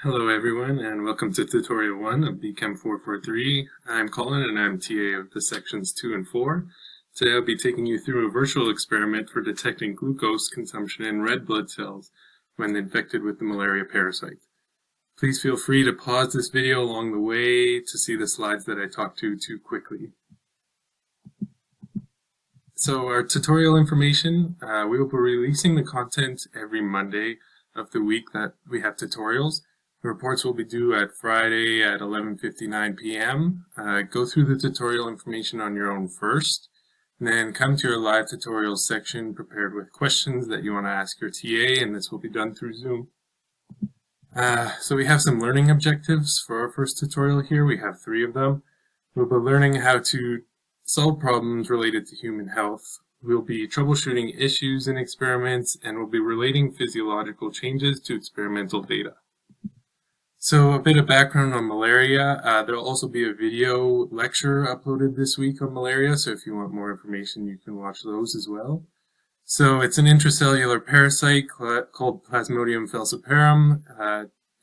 Hello everyone and welcome to tutorial 1 of BChem 443. I'm Colin and I'm TA of the sections 2 and 4. Today I'll be taking you through a virtual experiment for detecting glucose consumption in red blood cells when infected with the malaria parasite. Please feel free to pause this video along the way to see the slides that I talked to too quickly. So our tutorial information, we will be releasing the content every Monday of the week that we have tutorials. The reports will be due at Friday at 11:59 p.m. Go through the tutorial information on your own first, and then come to your live tutorials section prepared with questions that you want to ask your TA, and this will be done through Zoom. So we have some learning objectives for our first tutorial here. We have 3 of them. We'll be learning how to solve problems related to human health. We'll be troubleshooting issues in experiments, and we'll be relating physiological changes to experimental data. So a bit of background on malaria. There'll also be a video lecture uploaded this week on malaria, so if you want more information you can watch those as well. So it's an intracellular parasite called Plasmodium falciparum.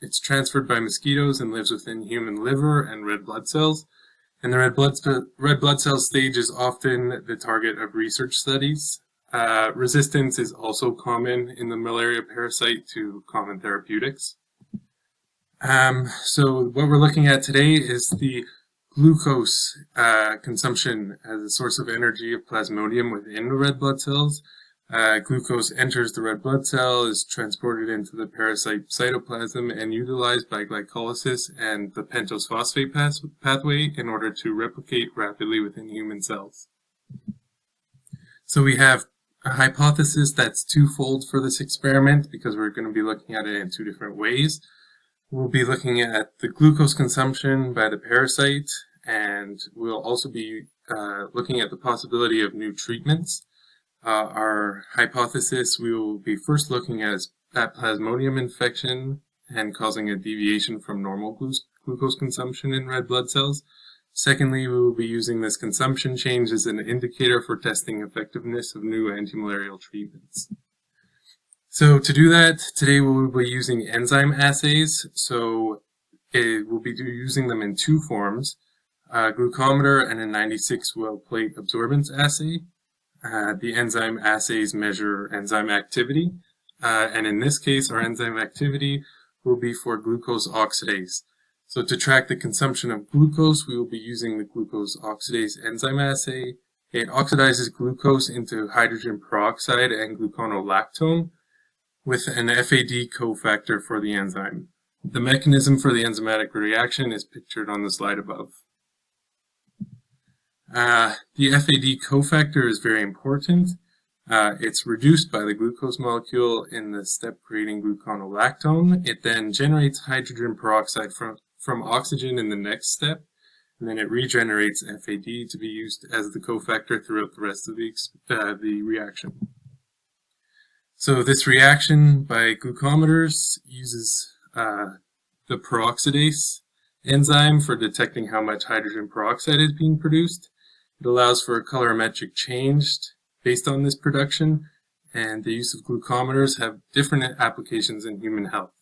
It's transferred by mosquitoes and lives within human liver and red blood cells. And the red blood cell stage is often the target of research studies. Resistance is common in the malaria parasite to common therapeutics. So what we're looking at today is the glucose consumption as a source of energy of Plasmodium within the red blood cells. Glucose enters the red blood cell, is transported into the parasite cytoplasm, and utilized by glycolysis and the pentose phosphate pathway in order to replicate rapidly within human cells. So we have a hypothesis that's twofold for this experiment because we're going to be looking at it in 2 different ways. We'll be looking at the glucose consumption by the parasite, and we'll also be looking at the possibility of new treatments. Our hypothesis, we will be first looking at Plasmodium infection and causing a deviation from normal glucose consumption in red blood cells. Secondly, we will be using this consumption change as an indicator for testing effectiveness of new antimalarial treatments. So to do that, today we'll be using enzyme assays. So we'll be using them in 2 forms, a glucometer and a 96-well plate absorbance assay. The enzyme assays measure enzyme activity, and in this case our enzyme activity will be for glucose oxidase. So to track the consumption of glucose, we will be using the glucose oxidase enzyme assay. It oxidizes glucose into hydrogen peroxide and gluconolactone with an FAD cofactor for the enzyme. The mechanism for the enzymatic reaction is pictured on the slide above. The FAD cofactor is very important. It's reduced by the glucose molecule in the step creating gluconolactone. It then generates hydrogen peroxide from oxygen in the next step, and then it regenerates FAD to be used as the cofactor throughout the rest of the reaction. So this reaction by glucometers uses the peroxidase enzyme for detecting how much hydrogen peroxide is being produced. It allows for a colorimetric change based on this production, and the use of glucometers have different applications in human health.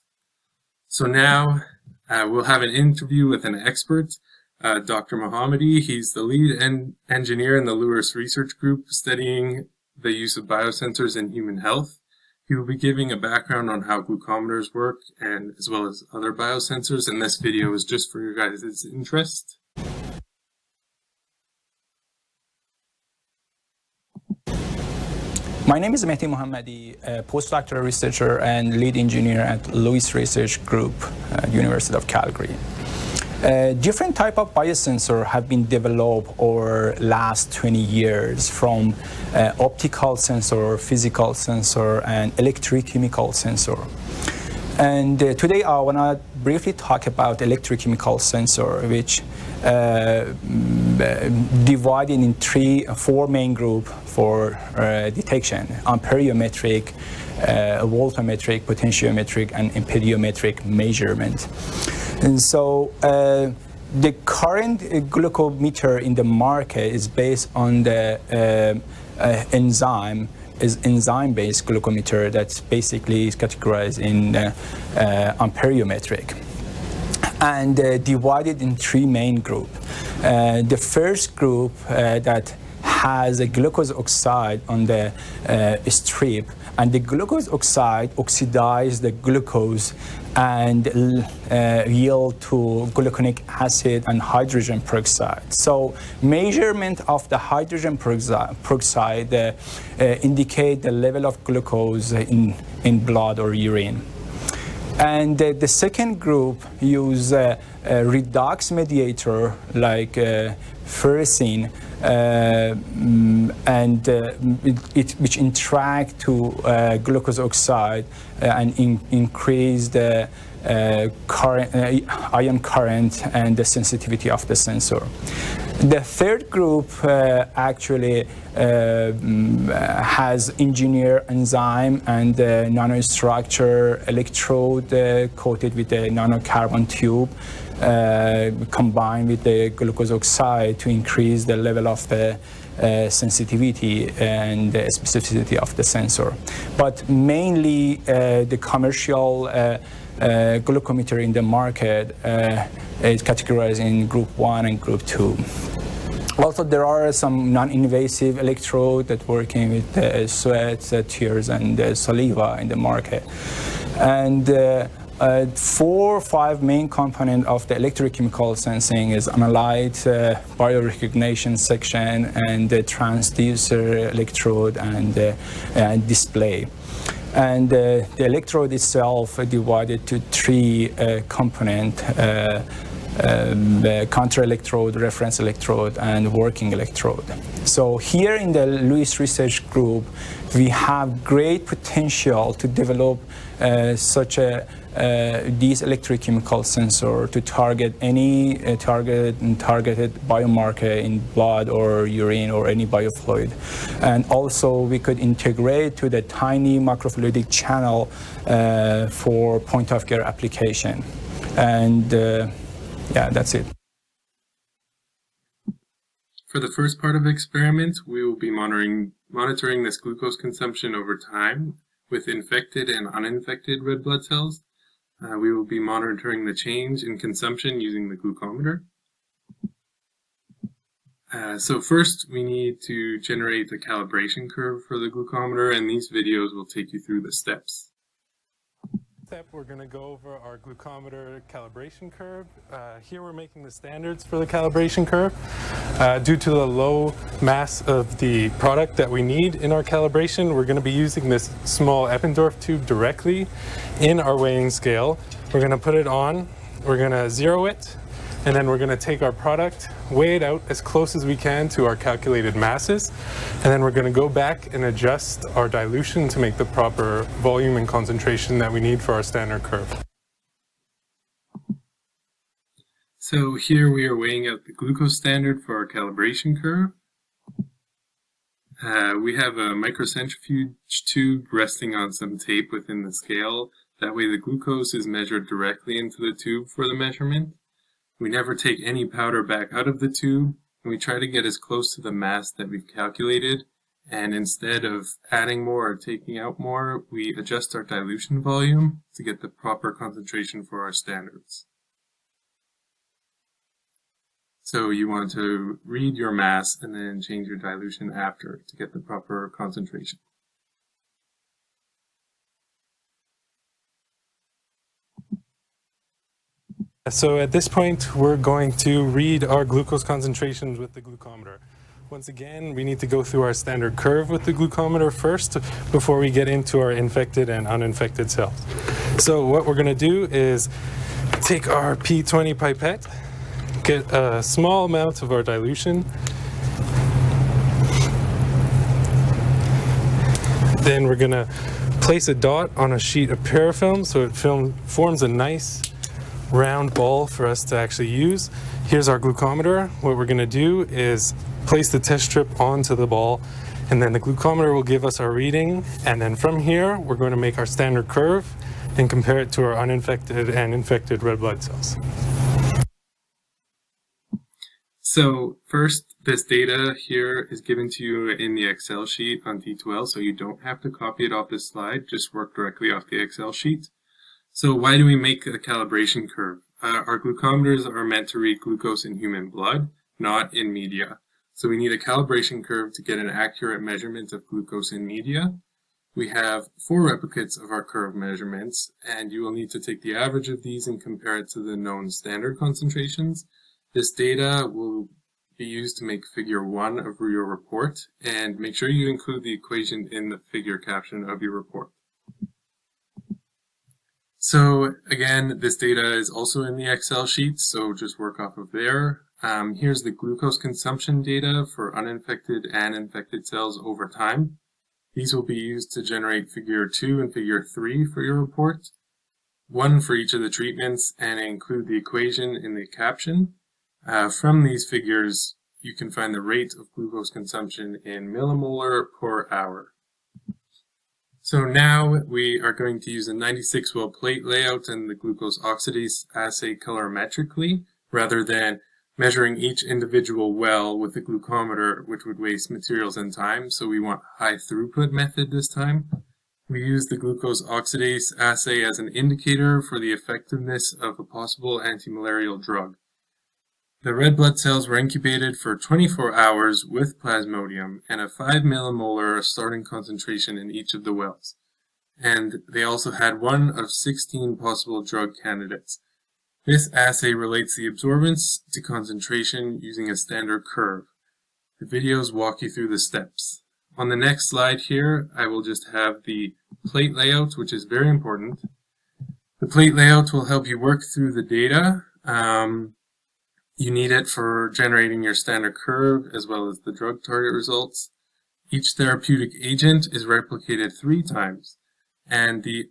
So now we'll have an interview with an expert, Dr. Mohammadi. He's the lead engineer in the Lewis Research Group studying the use of biosensors in human health. He will be giving a background on how glucometers work, and as well as other biosensors, and this video is just for your guys' interest. My name is Mehdi Mohammadi, a postdoctoral researcher and lead engineer at Lewis Research Group at University of Calgary. Different type of biosensor have been developed over last 20 years, from optical sensor, physical sensor, and electrochemical sensor. And today I want to briefly talk about electrochemical sensor, which divided in 4 main groups for detection: amperiometric, voltammetric, potentiometric, and impedometric measurement. And so the current glucometer in the market is based on the enzyme-based glucometer that's basically categorized in amperiometric. and divided in three main groups. The first group that has a glucose oxide on the strip, and the glucose oxide oxidizes the glucose and yield to gluconic acid and hydrogen peroxide. So measurement of the hydrogen peroxide indicate the level of glucose in blood or urine. And the second group use a redox mediator like ferricin, which interact to glucose oxide and increase the ion current and the sensitivity of the sensor. The third group actually has engineered enzyme and nanostructure electrode coated with a nanocarbon tube combined with the glucose oxide to increase the level of the sensitivity and the specificity of the sensor. But mainly the commercial glucometer in the market is categorized in group 1 and group 2. Also, there are some non-invasive electrodes that working with sweat, tears, and saliva in the market. And 4 or 5 main components of the electrochemical sensing is analyte, biorecognition section, and the transducer electrode and display. And the electrode itself divided to 3 components, counter electrode, reference electrode, and working electrode. So here in the Lewis Research Group, we have great potential to develop these electrochemical sensor to target any targeted biomarker in blood or urine or any biofluid. And also we could integrate to the tiny microfluidic channel for point of care application. And yeah, that's it. For the first part of the experiment, we will be monitoring this glucose consumption over time with infected and uninfected red blood cells. We will be monitoring the change in consumption using the glucometer. So first, we need to generate the calibration curve for the glucometer, and these videos will take you through the steps. We're going to go over our glucometer calibration curve. Here we're making the standards for the calibration curve. Due to the low mass of the product that we need in our calibration, we're going to be using this small Eppendorf tube directly in our weighing scale. We're going to put it on, we're going to zero it, and then we're going to take our product, weigh it out as close as we can to our calculated masses, and then we're going to go back and adjust our dilution to make the proper volume and concentration that we need for our standard curve. So here we are weighing out the glucose standard for our calibration curve. We have a microcentrifuge tube resting on some tape within the scale. That way the glucose is measured directly into the tube for the measurement. We never take any powder back out of the tube, and we try to get as close to the mass that we've calculated, and instead of adding more or taking out more, we adjust our dilution volume to get the proper concentration for our standards. So you want to read your mass and then change your dilution after to get the proper concentration. So at this point, we're going to read our glucose concentrations with the glucometer. Once again, we need to go through our standard curve with the glucometer first before we get into our infected and uninfected cells. So what we're going to do is take our P20 pipette, get a small amount of our dilution, then we're going to place a dot on a sheet of parafilm so it forms a nice round ball for us to actually use. Here's our glucometer. What we're going to do is place the test strip onto the ball, and then the glucometer will give us our reading, and then from here we're going to make our standard curve and compare it to our uninfected and infected red blood cells. So first, this data here is given to you in the Excel sheet on T2L, so you don't have to copy it off this slide, just work directly off the Excel sheet. So why do we make a calibration curve? our glucometers are meant to read glucose in human blood, not in media. So we need a calibration curve to get an accurate measurement of glucose in media. We have 4 replicates of our curve measurements, and you will need to take the average of these and compare it to the known standard concentrations. This data will be used to make figure 1 of your report, and make sure you include the equation in the figure caption of your report. So again, this data is also in the Excel sheet, so just work off of there. Here's the glucose consumption data for uninfected and infected cells over time. These will be used to generate figure 2 and figure 3 for your report, 1 for each of the treatments, and include the equation in the caption. From these figures, you can find the rate of glucose consumption in millimolar per hour. So now we are going to use a 96-well plate layout and the glucose oxidase assay colorimetrically, rather than measuring each individual well with a glucometer, which would waste materials and time. So we want high throughput method this time. We use the glucose oxidase assay as an indicator for the effectiveness of a possible antimalarial drug. The red blood cells were incubated for 24 hours with Plasmodium and a 5 millimolar starting concentration in each of the wells. And they also had 1 of 16 possible drug candidates. This assay relates the absorbance to concentration using a standard curve. The videos walk you through the steps. On the next slide here, I will just have the plate layout, which is very important. The plate layout will help you work through the data. You need it for generating your standard curve as well as the drug target results. Each therapeutic agent is replicated 3 times, and the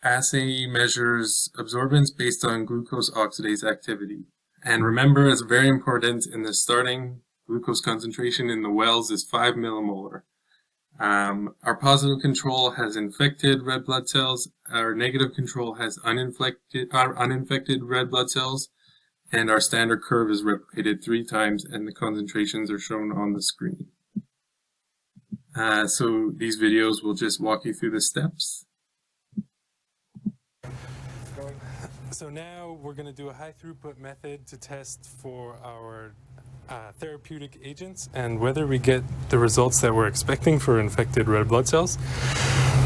assay measures absorbance based on glucose oxidase activity. And remember, it's very important in the starting glucose concentration in the wells is 5 millimolar. Our positive control has infected red blood cells. Our negative control has uninfected red blood cells. And our standard curve is replicated 3 times, and the concentrations are shown on the screen. So these videos will just walk you through the steps. So now we're going to do a high throughput method to test for our therapeutic agents and whether we get the results that we're expecting for infected red blood cells.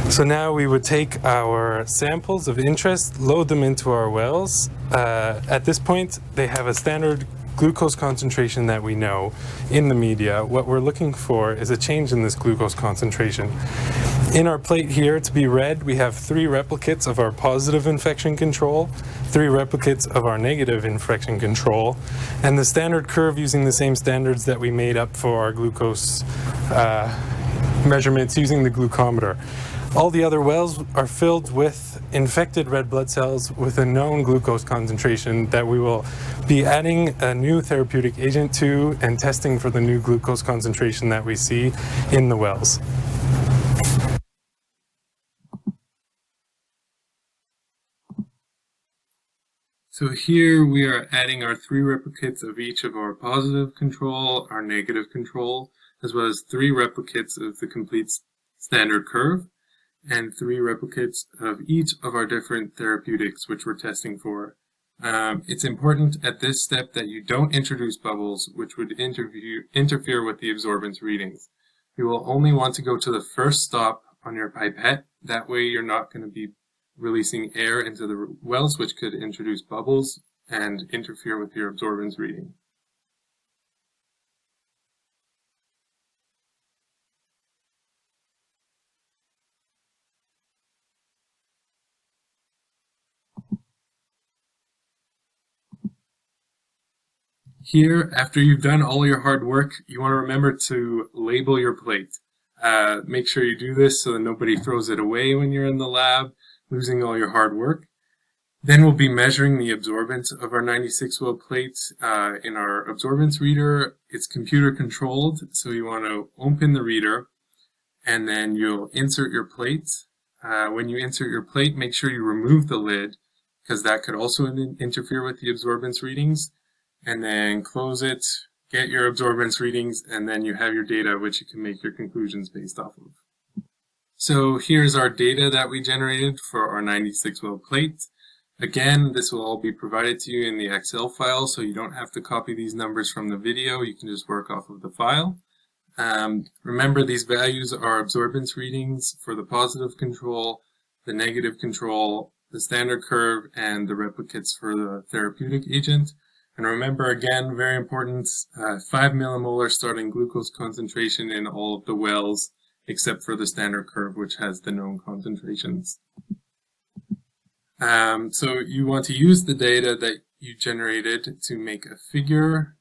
So now we would take our samples of interest, load them into our wells. At this point, they have a standard glucose concentration that we know in the media. What we're looking for is a change in this glucose concentration. In our plate here, to be read, we have 3 replicates of our positive infection control, 3 replicates of our negative infection control, and the standard curve using the same standards that we made up for our glucose measurements using the glucometer. All the other wells are filled with infected red blood cells with a known glucose concentration that we will be adding a new therapeutic agent to and testing for the new glucose concentration that we see in the wells. So here we are adding our 3 replicates of each of our positive control, our negative control, as well as 3 replicates of the complete standard curve, and 3 replicates of each of our different therapeutics which we're testing for. It's important at this step that you don't introduce bubbles which would interfere with the absorbance readings. You will only want to go to the first stop on your pipette. That way you're not going to be releasing air into the wells which could introduce bubbles and interfere with your absorbance reading. Here, after you've done all your hard work, you want to remember to label your plate. Make sure you do this so that nobody throws it away when you're in the lab, losing all your hard work. Then we'll be measuring the absorbance of our 96-well plate in our absorbance reader. It's computer controlled, so you want to open the reader and then you'll insert your plate. When you insert your plate, make sure you remove the lid because that could also interfere with the absorbance readings. And then close it, get your absorbance readings, and then you have your data which you can make your conclusions based off of. So here's our data that we generated for our 96-well plate. Again, this will all be provided to you in the Excel file, so you don't have to copy these numbers from the video. You can just work off of the file. Remember, these values are absorbance readings for the positive control, the negative control, the standard curve, and the replicates for the therapeutic agent. And remember, again, very important, 5 millimolar starting glucose concentration in all of the wells, except for the standard curve, which has the known concentrations. So you want to use the data that you generated to make a figure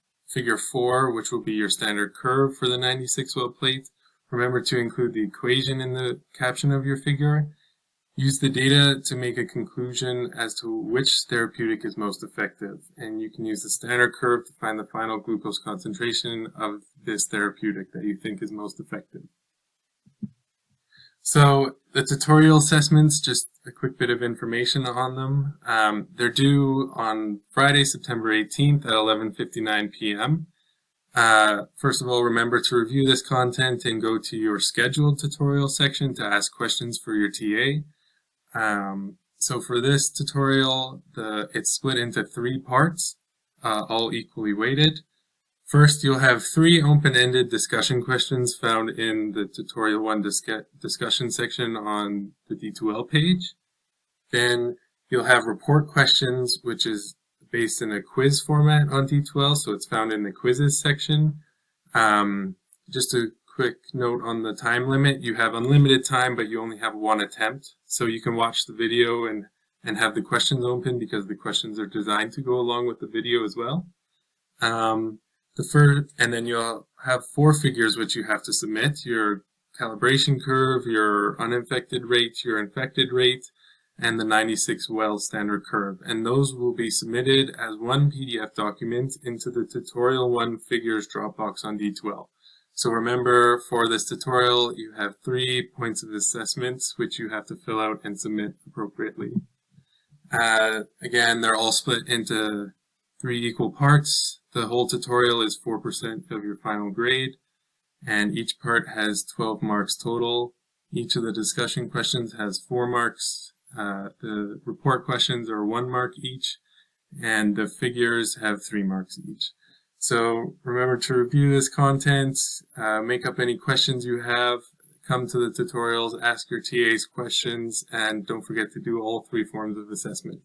4, which will be your standard curve for the 96 well plate. Remember to include the equation in the caption of your figure. Use the data to make a conclusion as to which therapeutic is most effective. And you can use the standard curve to find the final glucose concentration of this therapeutic that you think is most effective. So the tutorial assessments, just a quick bit of information on them. They're due on Friday, September 18th at 11:59 p.m. First of all, remember to review this content and go to your scheduled tutorial section to ask questions for your TA. So for this tutorial, it's split into 3 parts, all equally weighted. First, you'll have 3 open-ended discussion questions found in the Tutorial 1 discussion section on the D2L page. Then you'll have report questions, which is based in a quiz format on D2L, so it's found in the quizzes section. Just a quick note on the time limit. You have unlimited time, but you only have 1 attempt. So you can watch the video and have the questions open because the questions are designed to go along with the video as well. And then you'll have 4 figures which you have to submit: your calibration curve, your uninfected rate, your infected rate, and the 96 well standard curve. And those will be submitted as one PDF document into the Tutorial 1 figures Dropbox on D2L. So remember, for this tutorial, you have 3 points of assessments which you have to fill out and submit appropriately. Again, they're all split into 3 equal parts. The whole tutorial is 4% of your final grade, and each part has 12 marks total. Each of the discussion questions has 4 marks. The report questions are 1 mark each, and the figures have 3 marks each. So remember to review this content, make up any questions you have, come to the tutorials, ask your TAs questions, and don't forget to do all 3 forms of assessment.